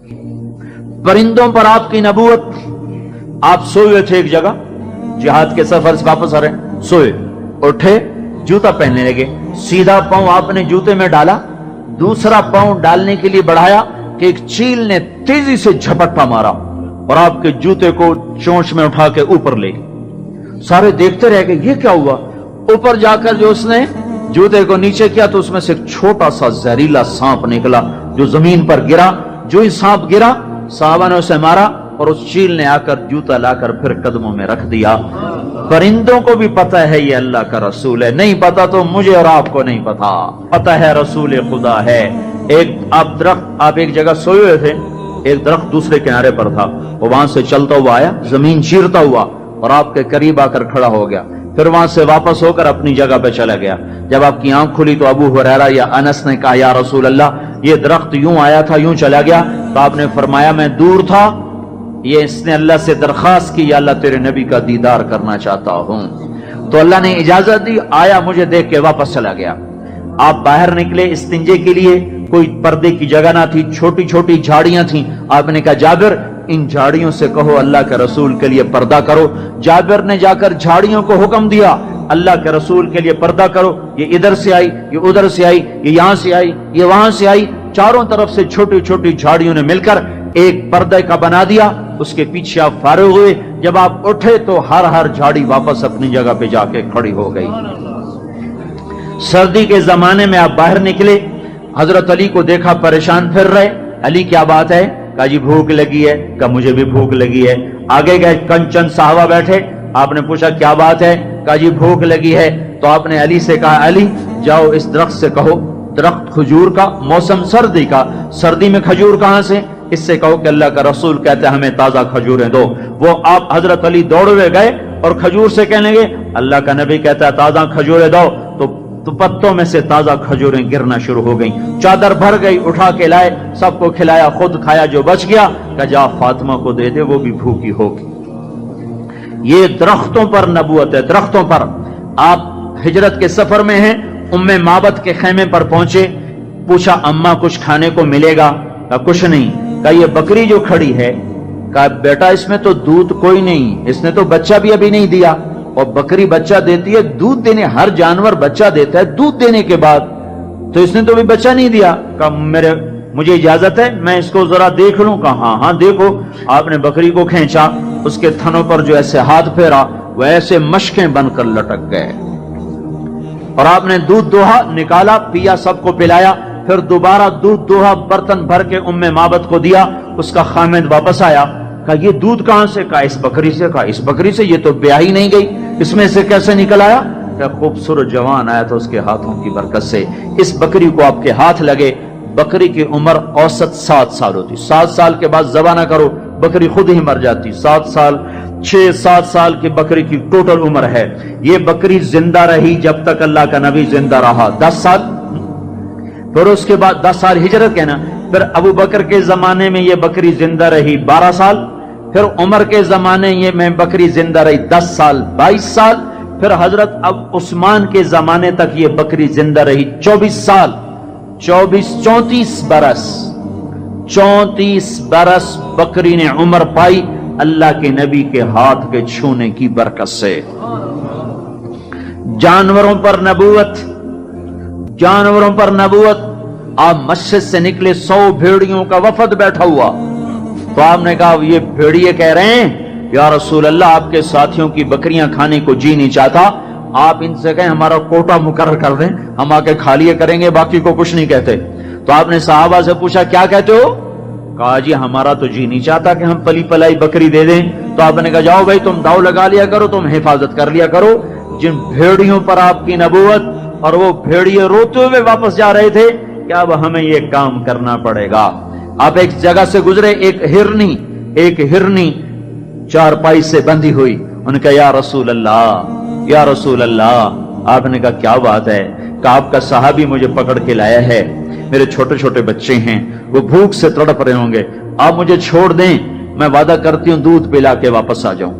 परिंदों पर आपकी नबूवत। आप सोए हुए थे एक जगह, जिहाद के सफर से वापस आ रहे, सोए, उठे, जूता पहनने लगे, सीधा पांव आपने जूते में डाला, दूसरा पांव डालने के लिए बढ़ाया कि एक चील ने तेजी से झपट्टा मारा और आपके जूते को चोंच में उठा के ऊपर ले गई। सारे देखते रह गए ये क्या हुआ। ऊपर जाकर जो उसने जूते को नीचे किया तो उसमें से एक छोटा सा जहरीला सांप निकला जो जमीन पर गिरा। जो ही सांप गिरा, साहबा ने उसे मारा और उस चील ने आकर जूता लाकर फिर कदमों में रख दिया। परिंदों को भी पता है ये अल्लाह का रसूल है, नहीं पता तो मुझे और आपको नहीं पता, पता है रसूल खुदा है। आप एक जगह सोए हुए थे, एक दरख्त दूसरे किनारे पर था, वो वहां से चलता हुआ आया, जमीन चीरता हुआ और आपके करीब आकर खड़ा हो गया, फिर वहां से वापस होकर अपनी जगह पे चला गया। जब आपकी आंख खुली तो अबू हुरैरा या अनस ने कहा, या रसूल अल्लाह, ये दरख्त यूं आया था यूं चला गया। तो आपने फरमाया मैं दूर था, ये इसने अल्लाह से दरखास्त की, या अल्लाह तेरे नबी का दीदार करना चाहता हूं। तो अल्लाह ने इजाजत दी, आया, मुझे देख के वापस चला गया। आप बाहर निकले इस्तिंजे के लिए, कोई पर्दे की जगह ना थी, छोटी छोटी झाड़ियां थी। आपने कहा जाबिर, इन झाड़ियों से कहो अल्लाह के रसूल के लिए पर्दा करो। जाबिर ने जाकर झाड़ियों को हुक्म दिया, अल्लाह के रसूल के लिए पर्दा करो। ये इधर से आई, ये उधर से आई, ये यहां से आई, ये वहां से आई, चारों तरफ से छोटी छोटी झाड़ियों ने मिलकर एक पर्दे का बना दिया। उसके पीछे आप फारिग हुए, जब आप उठे तो हर झाड़ी वापस अपनी जगह पे जाके खड़ी हो गई। सर्दी के जमाने में आप बाहर निकले, हजरत अली को देखा परेशान फिर रहे। अली क्या बात है? कहा जी भूख लगी है। कहा मुझे भी भूख लगी है। आगे गए, कंचन साहबा बैठे, आपने पूछा क्या बात है? कहा जी भूख लगी है। तो आपने अली से कहा, अली जाओ इस दरख्त से कहो, दरख्त खजूर का, मौसम सर्दी का, सर्दी में खजूर कहां से, इससे कहो कि अल्लाह का रसूल कहते हैं हमें ताजा खजूरें दो। वो आप हजरत अली दौड़े गए और खजूर से कहने लगे, अल्लाह का नबी कहता है ताजा खजूरें दो। तो पत्तों में से ताजा खजूरें गिरना शुरू हो गई। चादर भर गई, उठा के लाए, सबको खिलाया, खुद खाया, जो बच गया कहा जा फातिमा को दे दे, वो भी भूखी होगी। ये दरख्तों पर नबूवत है, दरख्तों पर। आप हिजरत के सफर में हैं, उम्मे माबद के खेमे पर पहुंचे, पूछा अम्मा कुछ खाने को मिलेगा? कहा कुछ नहीं। कहा ये बकरी जो खड़ी है, कहा बेटा इसमें तो दूध कोई नहीं, इसने तो बच्चा भी अभी नहीं दिया। और बकरी बच्चा देती है, दूध देने, हर जानवर बच्चा देता है दूध देने के बाद, तो इसने तो भी बच्चा नहीं दिया। कहा मुझे इजाजत है मैं इसको जरा देख लूं? कहा हाँ देखो। आपने बकरी को खींचा, उसके थनों पर जो ऐसे हाथ फेरा, वैसे मशकें बनकर लटक गए। और आपने दूध दोहा, निकाला, पिया, सबको पिलाया, फिर दोबारा दूध दोहा बर्तन भर के उम्मे माबद को दिया। उसका खामिद वापस आया, कहा ये दूध कहां से? कहा इस बकरी से। कहा इस बकरी से? ये तो ब्याह ही नहीं गई, इसमें से कैसे निकल आया? क्या खूबसूरत जवान आया था उसके हाथों की बरकत से। इस बकरी को आपके हाथ लगे, बकरी की उम्र औसत 7 साल होती। 7 साल के बाद ज़बा ना करो, बकरी खुद ही मर जाती। 7 साल, 6-7 साल की बकरी की टोटल उम्र है। ये बकरी जिंदा रही जब तक अल्लाह का नबी जिंदा रहा, 10 साल। फिर उसके बाद 10 साल हिजरत के ना, फिर अबू बकर के जमाने में ये बकरी जिंदा रही 12 साल, फिर उमर के जमाने में बकरी जिंदा रही 10 साल, 22 साल, फिर हजरत अब उस्मान के जमाने तक ये बकरी जिंदा रही 24 साल, 34 बरस। 34 बरस बकरी ने उम्र पाई अल्लाह के नबी के हाथ के छूने की बरकत से। जानवरों पर नबूवत, जानवरों पर नबूवत। आप मस्जिद से निकले, 100 भेड़ियों का वफद बैठा हुआ, तो आपने कहा ये भेड़िए कह रहे हैं या रसूल अल्लाह आपके साथियों की बकरियां खाने को जी नहीं चाहता, आप इनसे कहें हमारा कोटा मुकर्रर कर दें, हम आके खा लिए करेंगे, बाकी को कुछ नहीं कहते। तो आपने साहबा से पूछा क्या कहते हो? कहा जी हमारा तो जी नहीं चाहता कि हम पली पलाई बकरी दे दें। तो आपने कहा जाओ भाई तुम दाव लगा लिया करो, तुम हिफाजत कर लिया करो। जिन भेड़ियों पर आपकी नबूवत, और वो भेड़िए रोते हुए वापस जा रहे थे कि अब हमें ये काम करना पड़ेगा। आप एक जगह से गुजरे, एक हिरनी चारपाई से बंधी हुई, उनका या रसूल अल्लाह, या रसूल अल्लाह। आपने कहा क्या बात है? कहा आपका सहाबी मुझे पकड़ के लाया है, मेरे छोटे छोटे बच्चे हैं, वो भूख से तड़प रहे होंगे, आप मुझे छोड़ दें, मैं वादा करती हूं दूध पिला के वापस आ जाऊं।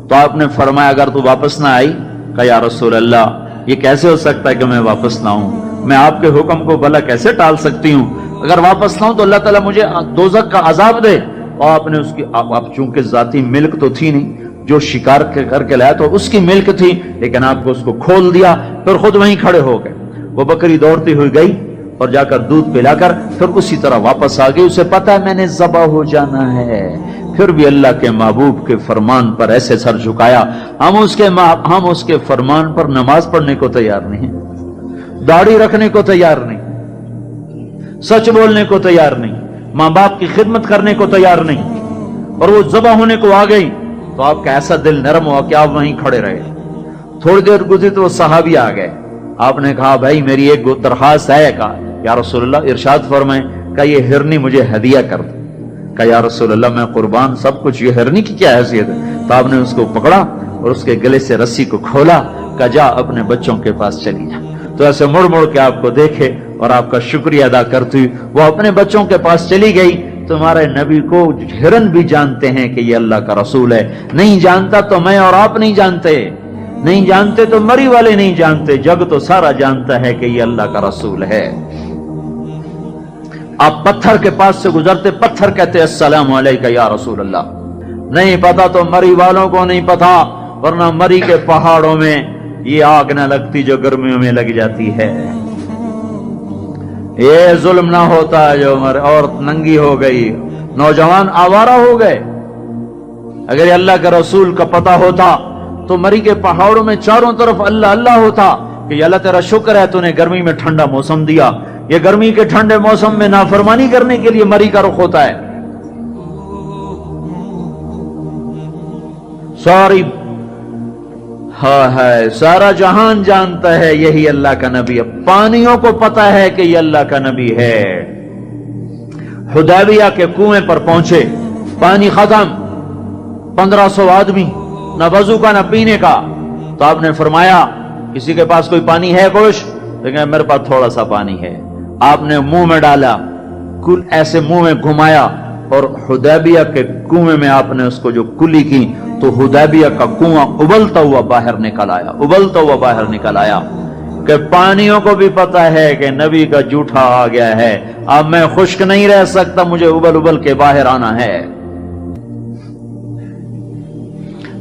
तो आपने फरमाया अगर तू वापस ना आई? कहा या रसूल अल्लाह ये कैसे हो सकता है कि मैं वापस ना आऊं, मैं आपके हुक्म को भला कैसे टाल सकती हूं? اگر واپس لاؤں تو اللہ تعالیٰ مجھے دوزخ کا عذاب دے. اور آپ نے اس کی آپ چونکہ ذاتی ملک تو تھی نہیں, جو شکار کر کے لایا تو اس کی ملک تھی, لیکن آپ کو اس کو کھول دیا, پھر خود وہیں کھڑے ہو گئے. وہ بکری دوڑتی ہوئی گئی اور جا کر دودھ پلا کر پھر اسی طرح واپس آ گئی. اسے پتا ہے میں نے ذبح ہو جانا ہے, پھر بھی اللہ کے محبوب کے فرمان پر ایسے سر جھکایا. ہم اس کے فرمان پر نماز پڑھنے کو تیار نہیں, داڑھی رکھنے کو تیار نہیں, سچ بولنے کو تیار نہیں, ماں باپ کی خدمت کرنے کو تیار نہیں, اور وہ ذبح ہونے کو آ گئی تو آپ کا ایسا دل نرم ہوا کہ آپ وہیں کھڑے رہے. تھوڑی دیر گزری تو وہ صحابی آ گئے. آپ نے کہا بھائی میری ایک درخواست ہے. کہا یا رسول اللہ ارشاد فرمائیں. کہا یہ ہرنی مجھے ہدیہ کر دو. کہا یا رسول اللہ میں قربان سب کچھ, یہ ہرنی کی کیا حیثیت ہے؟ تو آپ نے اس کو پکڑا اور اس کے گلے سے رسی کو کھولا. کہا جا اپنے بچوں کے پاس چلی جا. تو ایسے مڑ مڑ کے آپ کو دیکھے اور آپ کا شکریہ ادا کرتی وہ اپنے بچوں کے پاس چلی گئی. تمہارے نبی کو ہرن بھی جانتے ہیں کہ یہ اللہ کا رسول ہے, نہیں جانتا تو میں اور آپ نہیں جانتے, نہیں جانتے تو مری والے نہیں جانتے, جگ تو سارا جانتا ہے کہ یہ اللہ کا رسول ہے. آپ پتھر کے پاس سے گزرتے, پتھر کہتے السلام علیکہ یا رسول اللہ. نہیں پتا تو مری والوں کو نہیں پتا, ورنہ مری کے پہاڑوں میں یہ آگ نہ لگتی جو گرمیوں میں لگ جاتی ہے. یہ ظلم نہ ہوتا جو عورت ننگی ہو گئی, نوجوان آوارہ ہو گئے. اگر یہ اللہ کے رسول کا پتہ ہوتا تو مری کے پہاڑوں میں چاروں طرف اللہ اللہ ہوتا کہ یا اللہ تیرا شکر ہے تو نے گرمی میں ٹھنڈا موسم دیا. یہ گرمی کے ٹھنڈے موسم میں نافرمانی کرنے کے لیے مری کا رخ ہوتا ہے. سارا جہان جانتا ہے یہی اللہ کا نبی ہے. پانیوں کو پتا ہے کہ یہ اللہ کا نبی ہے. حدیبیہ کے کنویں پر پہنچے, پانی ختم, 1500 آدمی, نہ وضو کا نہ پینے کا. تو آپ نے فرمایا کسی کے پاس کوئی پانی ہے کچھ؟ لیکن میرے پاس تھوڑا سا پانی ہے. آپ نے منہ میں ڈالا, کل ایسے منہ میں گھمایا اور حدیبیہ کے کنویں میں آپ نے اس کو جو کلی کی تو حدیبیہ کا کنواں ابلتا ہوا باہر نکل آیا, ابلتا ہوا باہر نکل آیا. کہ پانیوں کو بھی پتا ہے کہ نبی کا جھوٹا آ گیا ہے, اب میں خشک نہیں رہ سکتا, مجھے ابل ابل کے باہر آنا ہے.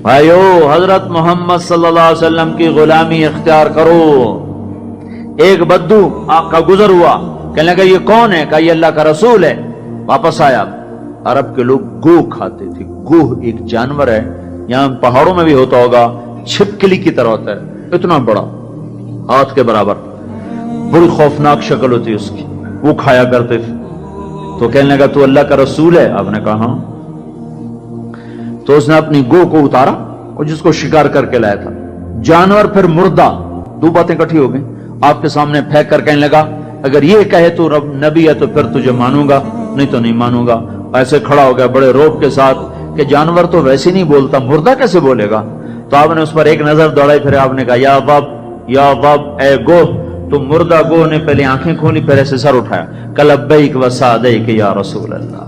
بھائیو حضرت محمد صلی اللہ علیہ وسلم کی غلامی اختیار کرو. ایک بدو آپ کا گزر ہوا, کہنے لگا یہ کون ہے؟ کہا یہ اللہ کا رسول ہے. واپس آیا. عرب کے لوگ گو کھاتے تھے. گو ایک جانور ہے, یہاں پہاڑوں میں بھی ہوتا ہوگا, چھپکلی کی طرح ہوتا ہے, اتنا بڑا, ہاتھ کے برابر, بڑی خوفناک شکل ہوتی ہے اس کی. وہ کھایا کرتے تھے. تو کہنے لگا تو اللہ کا رسول ہے؟ آپ نے کہا ہاں. تو اس نے اپنی گو کو اتارا اور جس کو شکار کر کے لایا تھا. جانور پھر مردہ, دو باتیں اکٹھی ہو گئی. آپ کے سامنے پھینک کر کہنے لگا اگر یہ کہے تو رب نبی ہے تو پھر تجھے مانوں گا, نہیں تو نہیں مانوں گا. ایسے کھڑا ہو گیا بڑے روب کے ساتھ کہ جانور تو ویسے نہیں بولتا, مردہ کیسے بولے گا؟ تو آپ نے اس پر ایک نظر دوڑائی, پھر آپ نے کہا یا باب یا باب اے گو. تو مردہ گو نے پہلے آنکھیں کھولی, پھر ایسے سر اٹھایا, کہ لبیک و سعدیک یا رسول اللہ,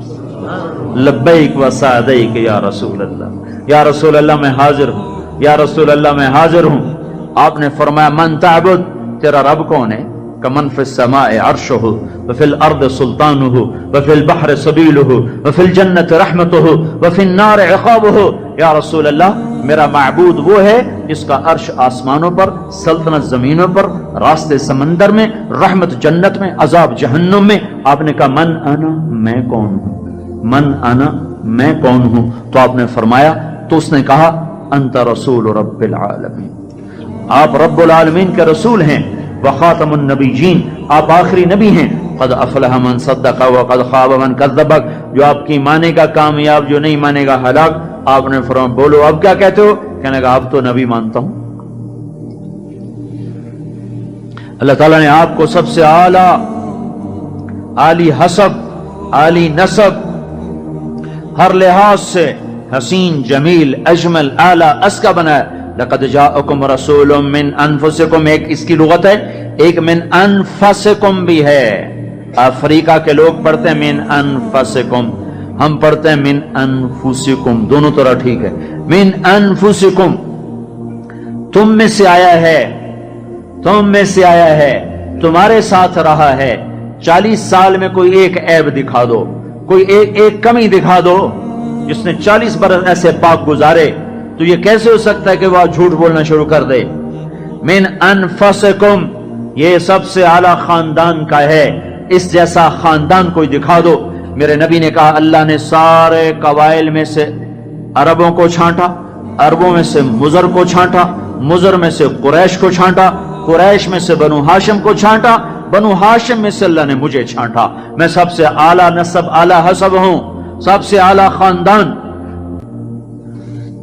لبیک و سعدیک یا رسول اللہ. یا رسول اللہ میں حاضر ہوں, یا رسول اللہ میں حاضر ہوں. آپ نے فرمایا من تعبد, تیرا رب کون ہے؟ کمن فی السماء عرشہ وفی الارض سلطانہ وفی البحر سبیلہ وفی الجنت رحمتہ وفی النار عقابہ. یا رسول اللہ میرا معبود وہ ہے جس کا عرش آسمانوں پر, سلطنت زمینوں پر, راستے سمندر میں, رحمت جنت میں, عذاب جہنم میں. آپ نے کہا من انا, میں کون ہوں؟ من انا, میں کون ہوں؟ تو آپ نے فرمایا, تو اس نے کہا انت رسول رب العالمین, آپ رب العالمین کے رسول ہیں. وخاتم النبیین, آپ آخری نبی ہیں. قد افلح من صدق وقد خاب من کذب, جو آپ کی مانے گا کامیاب, جو نہیں مانے گا ہلاک. آپ نے فرمایا بولو اب کیا کہتے ہو؟ کہنے لگا اب تو نبی مانتا ہوں. اللہ تعالیٰ نے آپ کو سب سے اعلیٰ, عالی حسب, عالی نسب, ہر لحاظ سے حسین, جمیل, اجمل, اعلیٰ, اسکا بنایا. لقد جاءکم رسول من انفسکم, ایک اس کی لغت ہے, ایک من انفسکم بھی ہے. افریقہ کے لوگ پڑھتے ہیں من انفسکم, ہم پڑھتے ہیں من انفسکم, دونوں طرح ٹھیک ہے. من انفسکم, تم میں سے آیا ہے, تم میں سے آیا ہے, تمہارے ساتھ رہا ہے, 40 साल में कोई एक ऐब दिखा दो, कोई एक कमी दिखा दो। जिसने 40 बरस ऐसे पाक गुजारे तो ये कैसे हो सकता है कि वह झूठ बोलना शुरू कर दे। मिन अनफसिकुम, ये सबसे आला खानदान का है, इस जैसा खानदान कोई दिखा दो। मेरे नबी ने कहा अल्लाह ने सारे कबाइल में से अरबों को छांटा, अरबों में से मुजर को छांटा, मुजर में से कुरैश को छांटा, कुरैश में से बनु हाशिम को छांटा, बनु हाशिम में से अल्लाह ने मुझे छांटा। मैं सबसे आला नस्ब आला हसब हूं, सबसे आला खानदान।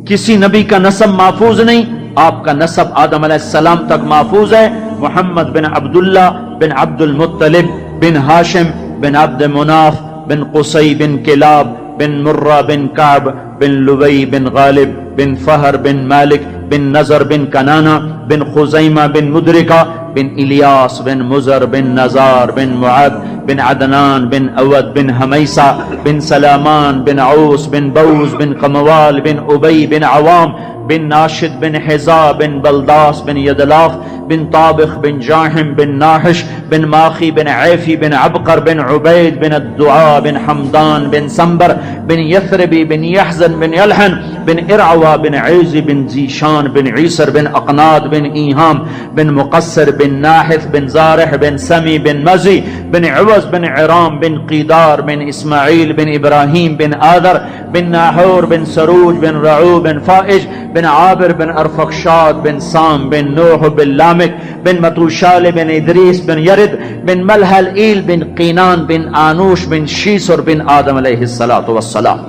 किसी नबी का नस्ब महफूज नहीं, आपका नस्ब आदम अलैहिस्सलाम तक महफूज है। मोहम्मद बिन अब्दुल्ला बिन अब्दुल मुत्तलिब बिन हाशिम बिन अब्द मुनाफ बिन कुसै बिन किलाब बिन मुर्रा बिन काब बिन लुबई बिन गालिब बिन फहर बिन मालिक बिन नजर बिन कनाना बिन खुजैमा बिन मुदरिका बिन इलियास बिन मुजर बिन नजार बिन मुआद बिन अदनान बिन अवद बिन हमैसा बिन सलामान बिन औस बिन बऊस बिन कमवाल बिन उबई बिन अवाम बिन नाशिद बिन हिजा बिन बलदास बिन यदलाफ बिन ताबिख बिन जाहिम बिन नाहिश बिन माखी बिन ऐफी बिन अबकर बिन उबैद बिन अद्दुआ बिन हमदान बिन संबर बिन यथरबी बिन यहजन बिन यलहन बिन इरअवा बिन ऐज़ी बिन जीशान बिन ईसर बिन अकनाद बिन ईहाम बिन मुकस्सर बिन नाहिथ बिन ज़ारिह बिन समी बिन मज़ी बिन इवज़ बिन इराम बिन क़ीदार बिन इस्माईल बिन इब्राहीम बिन आदर बिन नाहूर बिन सरूज बिन रऊ बिन फ़ाइज बिन आबिर बिन अरफक्षाद बिन साम बिन नूह बिन लामिक बिन मतूशाल बिन इदरीस बिन यरिद बिन मलहल ईल बिन कीनान बिन आनूश बिन शीसर बिन आदम अलैहिस्सलातु वस्सलाम।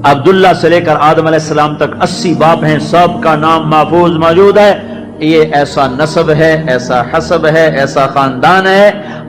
अब्दुल्ला से लेकर आदम अलैहिस्सलाम तक 80 बाप हैं, सब का नाम महफूज मौजूद है। ये ऐसा नस्ब है, ऐसा हसब है, ऐसा खानदान है।